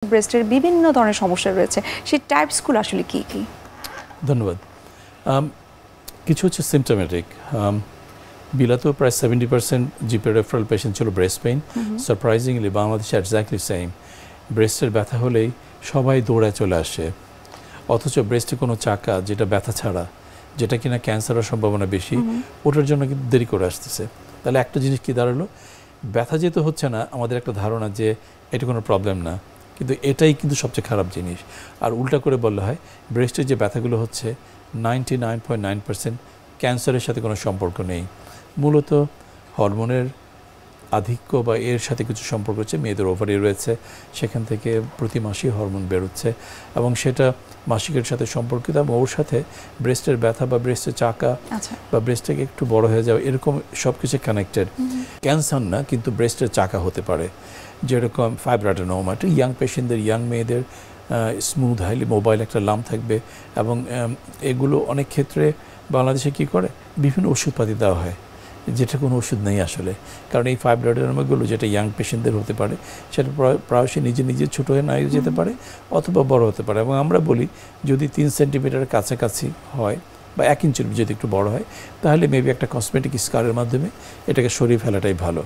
ব্রেস্টের বিভিন্ন ধরনের সমস্যা রয়েছে, সেই টাইপসগুলো আসলে কি কি? ধন্যবাদ। কিছু হচ্ছে সিমটোমেটিক। বিলাতেও প্রায় 70% জিপি রেফারেল পেশেন্ট ছিল ব্রেস্ট পেইন। সারপ্রাইজিংলি বাংলাদেশে এক্স্যাক্টলি সেম। ব্রেস্টের ব্যথা হলেই সবাই দৌড়ায় চলে আসে, অথচ ব্রেস্টে কোনো চাকা যেটা ব্যথা ছাড়া, যেটা কিনা ক্যান্সারের সম্ভাবনা বেশি, ওটার জন্য কিন্তু দেরি করে আসতেছে। তাহলে একটা জিনিস কি দাঁড়ালো, ব্যথা যেহেতু হচ্ছে না, আমাদের একটা ধারণা যে এটা কোনো প্রবলেম না, কিন্তু এটাই কিন্তু সবচেয়ে খারাপ জিনিস। আর উল্টা করে বললে হয় ব্রেস্টের যে ব্যথাগুলো হচ্ছে 99.9% ক্যান্সারের সাথে কোনো সম্পর্ক নেই, মূলত হরমোনের আধিক্য বা এর সাথে কিছু সম্পর্ক হচ্ছে। মেয়েদের ওভারি রয়েছে, সেখান থেকে প্রতি মাসেই হরমোন বেরোচ্ছে এবং সেটা মাসিকের সাথে সম্পর্কিত, এবং ওর সাথে ব্রেস্টের ব্যথা বা ব্রেস্টের চাকা বা ব্রেস্ট থেকে একটু বড় হয়ে যাওয়া, এরকম সব কিছু কানেক্টেড। ক্যান্সার না, কিন্তু ব্রেস্টের চাকা হতে পারে, যেরকম ফাইব্রাডেনোমা, একটা ইয়াং পেশেন্টদের, ইয়াং মেয়েদের স্মুথ হাইলি মোবাইল একটা লাম থাকবে। এবং এগুলো অনেক ক্ষেত্রে বাংলাদেশে কি করে, বিভিন্ন ওষুধপাতি দেওয়া হয়, যেটা কোনো ওষুধ নেই আসলে। কারণ এই ফাইব্রয়েডেনোমাগুলো যেটা ইয়াং পেশেন্টদের হতে পারে, সেটা প্রায়শই নিজে নিজে ছোটো হয়ে নাই যেতে পারে অথবা বড় হতে পারে। এবং আমরা বলি যদি 3 সেন্টিমিটারের কাছাকাছি হয় বা 1 ইঞ্চির যদি একটু বড় হয়, তাহলে মেবি একটা কসমেটিক স্কারের মাধ্যমে এটাকে সরিয়ে ফেলাটাই ভালো।